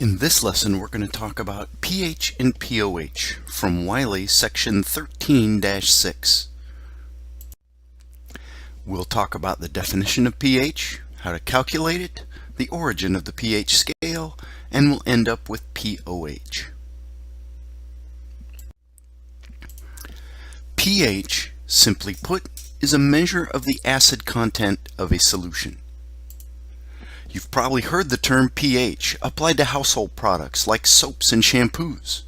In this lesson, we're going to talk about pH and pOH from Wiley section 13-6. We'll talk about the definition of pH, how to calculate it, the origin of the pH scale, and we'll end up with pOH. pH, simply put, is a measure of the acid content of a solution. You've probably heard the term pH applied to household products like soaps and shampoos.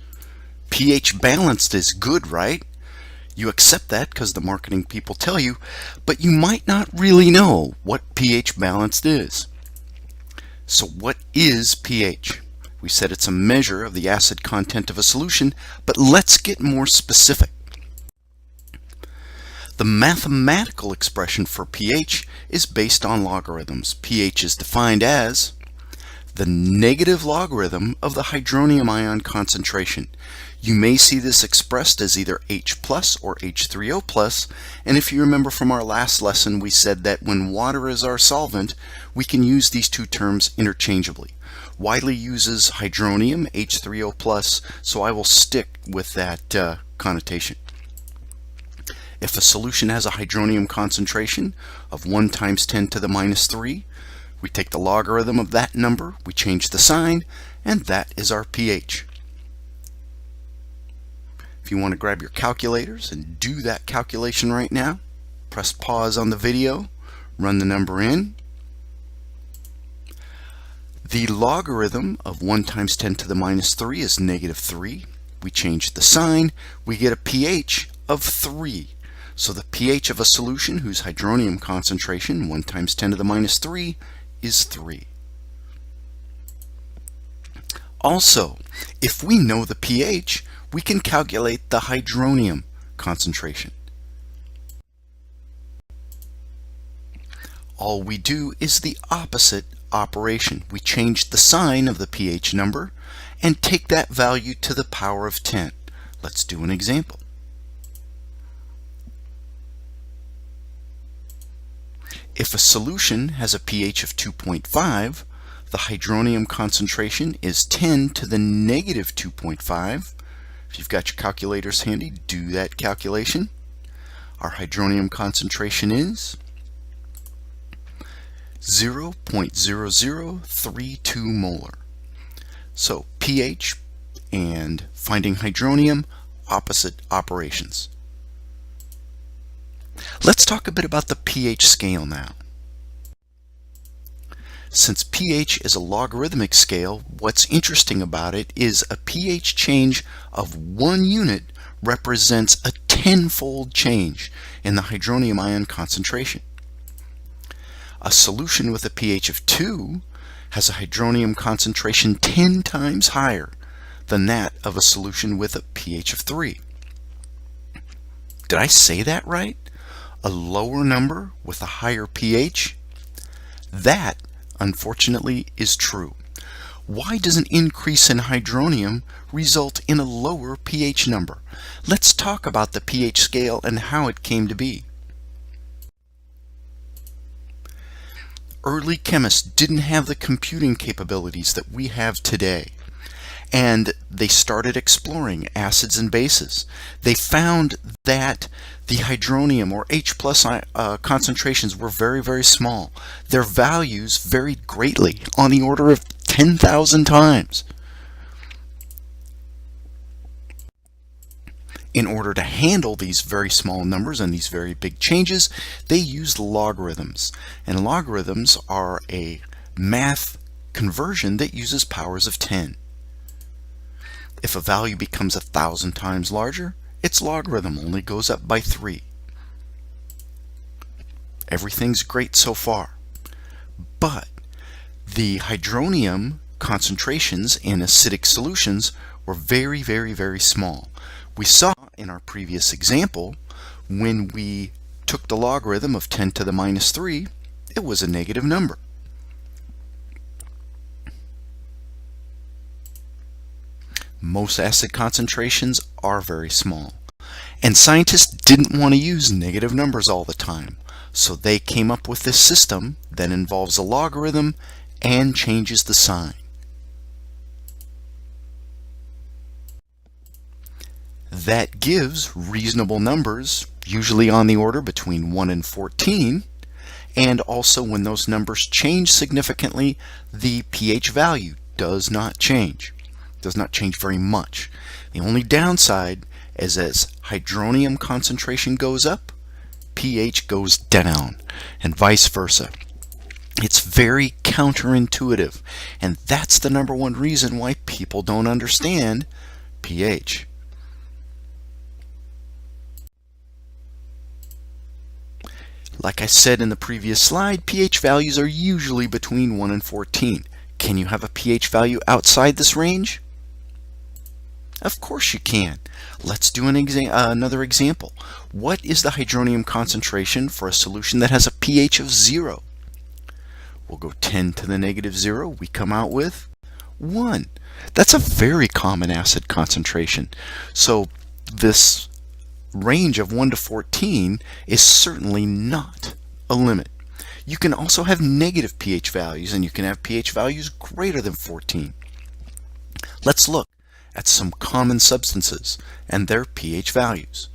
pH balanced is good, right? You accept that because the marketing people tell you, but you might not really know what pH balanced is. So what is pH? We said it's a measure of the acid content of a solution, but let's get more specific. The mathematical expression for pH is based on logarithms. pH is defined as the negative logarithm of the hydronium ion concentration. You may see this expressed as either H plus or H3O plus, and if you remember from our last lesson, we said that when water is our solvent, we can use these two terms interchangeably. Wiley uses hydronium, H3O plus, so I will stick with that connotation. If a solution has a hydronium concentration of 1 times 10 to the minus 3, we take the logarithm of that number, we change the sign, and that is our pH. If you want to grab your calculators and do that calculation right now, press pause on the video, run the number in. The logarithm of 1 times 10 to the minus 3 is negative 3. We change the sign, we get a pH of 3. So the pH of a solution whose hydronium concentration, 1 times 10 to the minus 3, is 3. Also, if we know the pH, we can calculate the hydronium concentration. All we do is the opposite operation. We change the sign of the pH number and take that value to the power of 10. Let's do an example. If a solution has a pH of 2.5, the hydronium concentration is 10 to the negative 2.5. If you've got your calculators handy, do that calculation. Our hydronium concentration is 0.0032 molar. So pH and finding hydronium, opposite operations. Let's talk a bit about the pH scale now. Since pH is a logarithmic scale, what's interesting about it is a pH change of 1 unit represents a 10-fold change in the hydronium ion concentration. A solution with a pH of 2 has a hydronium concentration 10 times higher than that of a solution with a pH of 3. Did I say that right? A lower number with a higher pH? That, unfortunately, is true. Why does an increase in hydronium result in a lower pH number? Let's talk about the pH scale and how it came to be. Early chemists didn't have the computing capabilities that we have today, and they started exploring acids and bases. They found that the hydronium or H plus concentrations were very, very small. Their values varied greatly, on the order of 10,000 times. In order to handle these very small numbers and these very big changes, they used logarithms. And logarithms are a math conversion that uses powers of 10. If a value becomes 1,000 times larger, its logarithm only goes up by 3. Everything's great so far, but the hydronium concentrations in acidic solutions were very, very, very small. We saw in our previous example, when we took the logarithm of 10 to the minus 3, it was a negative number. Most acid concentrations are very small, and scientists didn't want to use negative numbers all the time, so they came up with this system that involves a logarithm and changes the sign. That gives reasonable numbers, usually on the order between 1 and 14, and also when those numbers change significantly, the pH value does not change. Does not change very much. The only downside is as hydronium concentration goes up, pH goes down, and vice versa. It's very counterintuitive, and that's the number one reason why people don't understand pH. Like I said in the previous slide, pH values are usually between 1 and 14. Can you have a pH value outside this range? Of course you can. Let's do another example. What is the hydronium concentration for a solution that has a pH of 0? We'll go 10 to the negative 0. We come out with 1. That's a very common acid concentration. So this range of 1 to 14 is certainly not a limit. You can also have negative pH values, and you can have pH values greater than 14. Let's look at some common substances and their pH values.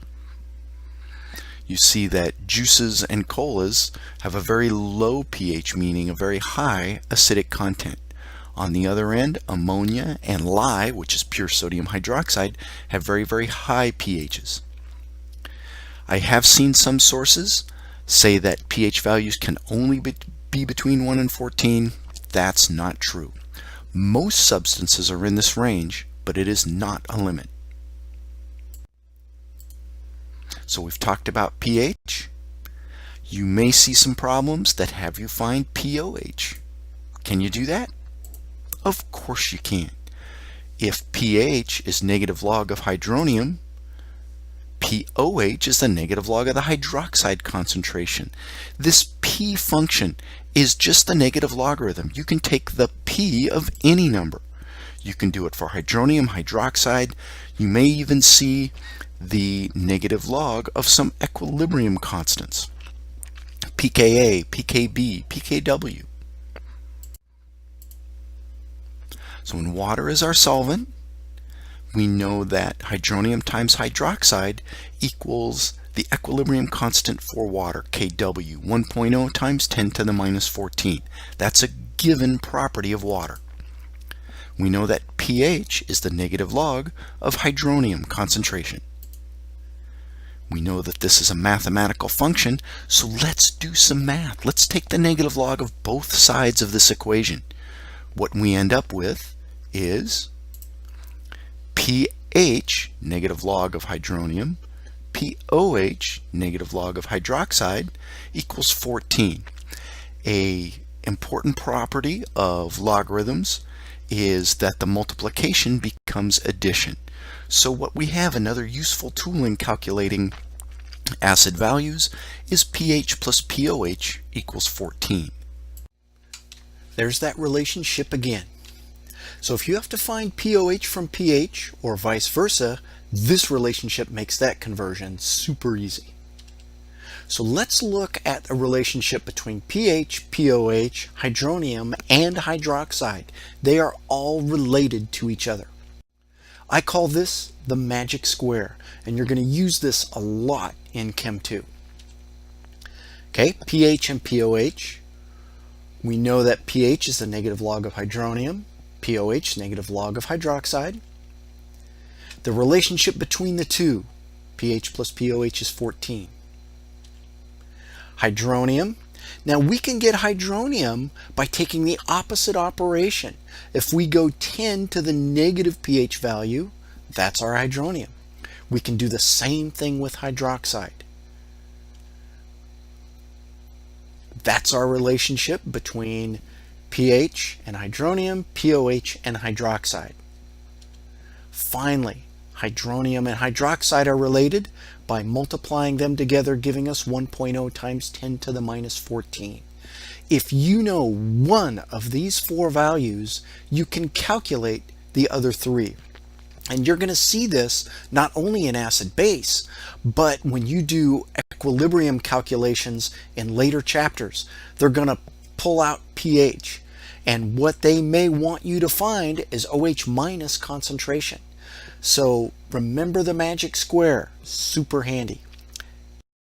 You see that juices and colas have a very low pH, meaning a very high acidic content. On the other end, ammonia and lye, which is pure sodium hydroxide, have very, very high pHs. I have seen some sources say that pH values can only be between 1 and 14. That's not true. Most substances are in this range, but it is not a limit. So we've talked about pH. You may see some problems that have you find pOH. Can you do that? Of course you can. If pH is negative log of hydronium, pOH is the negative log of the hydroxide concentration. This p function is just the negative logarithm. You can take the p of any number. You can do it for hydronium, hydroxide. You may even see the negative log of some equilibrium constants. pKa, pKb, pKw. So when water is our solvent, we know that hydronium times hydroxide equals the equilibrium constant for water, Kw, 1.0 times 10 to the minus 14. That's a given property of water. We know that pH is the negative log of hydronium concentration. We know that this is a mathematical function, so let's do some math. Let's take the negative log of both sides of this equation. What we end up with is pH, negative log of hydronium, pOH, negative log of hydroxide, equals 14. An important property of logarithms is that the multiplication becomes addition. So what we have, another useful tool in calculating acid values, is pH plus pOH equals 14. There's that relationship again. So if you have to find pOH from pH or vice versa, this relationship makes that conversion super easy. So let's look at a relationship between pH, pOH, hydronium, and hydroxide. They are all related to each other. I call this the magic square, and you're going to use this a lot in Chem 2. Okay, pH and pOH. We know that pH is the negative log of hydronium, pOH negative log of hydroxide. The relationship between the two, pH plus pOH, is 14. Hydronium. Now we can get hydronium by taking the opposite operation. If we go 10 to the negative pH value, that's our hydronium. We can do the same thing with hydroxide. That's our relationship between pH and hydronium, pOH and hydroxide. Finally, hydronium and hydroxide are related by multiplying them together, giving us 1.0 times 10 to the minus 14. If you know one of these four values, you can calculate the other three. And you're going to see this not only in acid-base, but when you do equilibrium calculations in later chapters. They're going to pull out pH. And what they may want you to find is OH minus concentration. So remember the magic square, super handy.